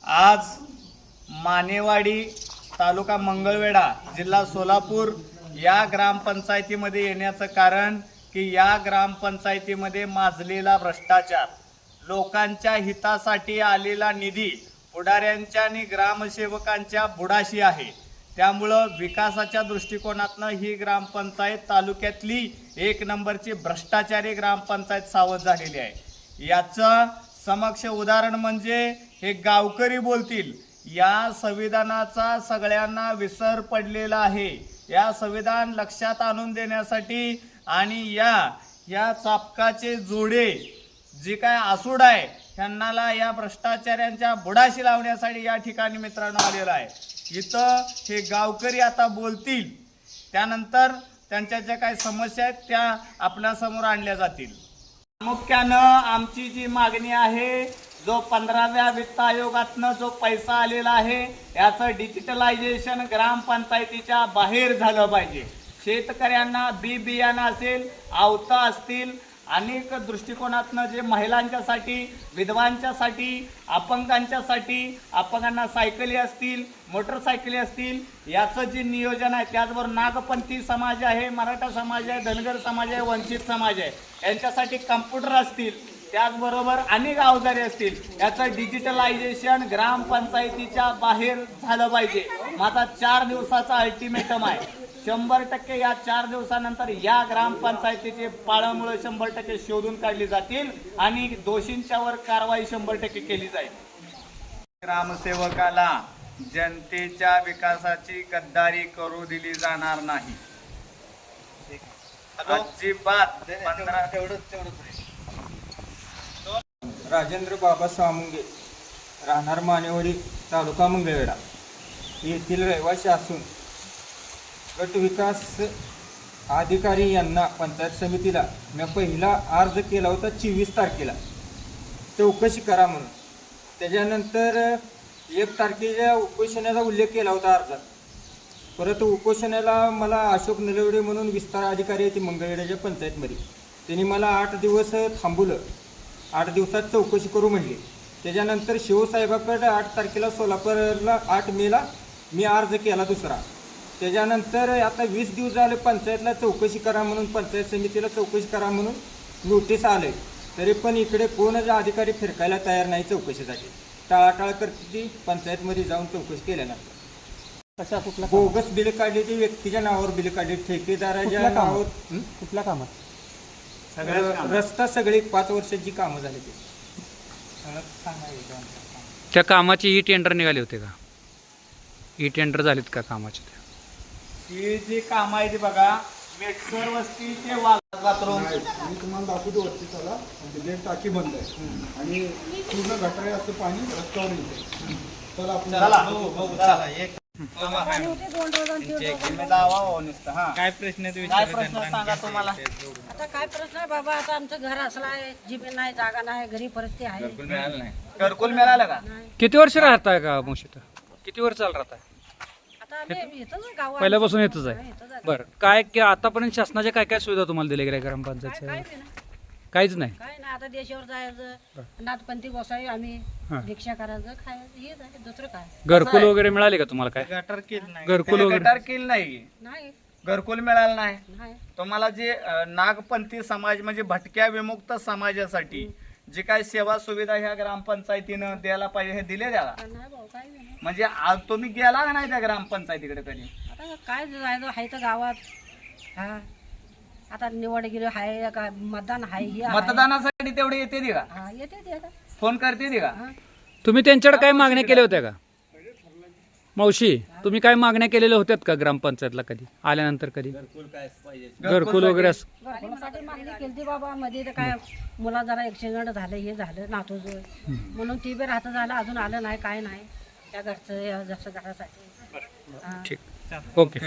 आज मानेवाडी तालुका मंगळवेढा जिल्हा सोलापूर या ग्रामपंचायतीमध्ये येण्याचं कारण की या ग्रामपंचायतीमध्ये माजलेला भ्रष्टाचार, लोकांच्या हितासाठी आलेला निधी पुढाऱ्यांच्या आणि ग्रामसेवकांच्या बुडाशी आहे। त्यामुळं विकासाच्या दृष्टिकोनातनं ही ग्रामपंचायत तालुक्यातली एक नंबरची भ्रष्टाचारी ग्रामपंचायत सावध झालेली आहे। याचं समक्ष उदाहरण म्हणजे हे गावकरी बोलतील, या संविधानाचा सगळ्यांना विसर पडलेला आहे। या संविधान लक्षात आणून देण्यासाठी आणि या चापकाचे जोडे जे काय आसूड आहे त्यांना या भ्रष्टाचाऱ्यांच्या बुडाशी लावण्यासाठी या ठिकाणी मित्रांनो आलेला आहे। इथं हे गावकरी आता बोलतील, त्यानंतर त्यांच्या ज्या काही समस्या आहेत त्या आपल्या समोर आणल्या जातील। प्रामुख्यानं आमची जी मागणी आहे, जो 15व्या वित्त आयोगातनं जो पैसा आलेला आहे याचं डिजिटलायझेशन ग्रामपंचायतीच्या बाहेर झालं पाहिजे। शेतकऱ्यांना बियाणं असेल, आवता असतील, अनेक दृष्टिकोनातनं जे महिलांच्यासाठी, विधवांच्यासाठी, अपंगांच्यासाठी, अपंगांना सायकली असतील, मोटरसायकली असतील, याचं जे नियोजन आहे, त्याचबरोबर नागपंथी समाज आहे, मराठा समाज आहे, धनगर समाज आहे, वंचित समाज आहे, यांच्यासाठी कम्प्युटर असतील, त्याचबरोबर अनेक अवजारे असतील, याचं डिजिटलायझेशन ग्रामपंचायतीच्या बाहेर झालं पाहिजे। माझा 4 दिवसाचा अल्टिमेटम आहे। 100% या 4 दिवसानंतर या ग्रामपंचायतीचे पाळमुळे 100% शोधून काढली जातील आणि दोषींच्यावर कारवाई 100% केली जाईल। ग्रामसेवकाला जनतेच्या विकासाची गद्दारी करू दिली जाणार नाही। अजिबात 15 राजेंद्र बाबा सामुंगे, राहणार मानेवाडी, तालुका मंगळवेढा येथील रहिवासी असून गट विकास अधिकारी यांना पंचायत समितीला मी पहिला अर्ज केला होता 24 तारखेला चौकशी करा म्हणून। त्याच्यानंतर 1 तारखेच्या उपोषणाचा उल्लेख केला होता अर्जात। परत उपोषणाला मला अशोक नलवडे म्हणून विस्तार अधिकारी आहे ते मंगळवेढ्याच्या पंचायतमध्ये, त्यांनी मला 8 दिवस थांबवलं, 8 दिवसात चौकशी करू म्हणली। त्याच्यानंतर शिवसाहेबाकडे 8 तारखेला सोलापूरला 8 मेला मी अर्ज केला दुसरा। त्याच्यानंतर आता 20 दिवस झाले पंचायतला चौकशी करा म्हणून, पंचायत समितीला चौकशी करा म्हणून नोटीस आले, तरी पण इकडे कोणच अधिकारी फिरकायला तयार नाही चौकशीसाठी। टाळाटाळ करते ती पंचायतमध्ये जाऊन चौकशी केल्यानंतर। कशा कुठला बोगस बिल काढली, ती व्यक्तीच्या नावावर बिल काढली, ठेकेदाराच्या नावावर। कुठल्या कामात? रस्ता सगळी 5 वर्षाची कामं झाली ती। त्या कामाची ई टेंडर निघाले होते का? ई टेंडर झालेत का कामाचे? ही जी काम आहे ती बघा, मेटसर वस्ती ते बाथरूम मी तुम्हाला दाखवतो वरती, चला म्हणजे टाकी बंद आहे आणि पूर्ण गटारे असं पाणी रस्त्यावर येते। चला आपण काय प्रश्न सांगा तुम्हाला? आता काय प्रश्न आहे बाबा, आता आमचं घर असलं आहे, जमीन नाही, जागा नाही, घरी परिस्थिती आहे। घरकुल मिळालं का? किती वर्ष राहताय का मुशीत? किती वर्ष चाल राहताय? आता आम्ही इथंच गावात पहिल्यापासून येतच आहे? इथंच आहे। बरं, काय की आतापर्यंत शासनाच्या काय काय सुविधा तुम्हाला दिल्या गेल्या ग्रामपंचायतच्या? काय नाही ना, काहीच नाही. काय नाही। आता देशावर जायचं, नाथपंथी बसावी, आम्ही भिक्षा करायचं, खायचं, हेच आहे, दुसरं काय? घरकुल वगैरे मिळाले का तुम्हाला? काय गटर केलं नाही, घरकुल वगैरे? गटर केलं नाही, नाही घरकुल मिळालं नाही नाही। तुम्हाला। जे नागपंथी समाज म्हणजे भटक्या विमुक्त समाजासाठी जे काही सेवा सुविधा ह्या ग्रामपंचायतीनं द्यायला पाहिजे हे दिले द्याला। नाही भाऊ, काय नाही। म्हणजे आज तुम्ही गेला का नाही त्या ग्रामपंचायतीकडे कधी? आता काय जायचं आहे तर गावात, हा आता निवड गेलो आहे का, मतदान आहे, हे आहे। मतदानासाठी तेवढे येते दे का? हा येते ते आता। फोन करते दे का? तुम्ही त्यांच्याकडे काय मागण्या केल्या होत्या का? मावशी, तुम्ही काय मागण्या केलेल्या होत्यात का ग्रामपंचायतला कधी आल्यानंतर? कधी घरकुल वगैरे असं? घरकुलासाठी मागणी केली बाबा, मध्ये तर काय मुला जरा ऍक्सिडेंट झालं, हे झालं नातूच म्हणून ती बी राहतं झालं, अजून आलं नाही, काय नाही त्या घरचं जसं घरासाठी। ठीक, ओके.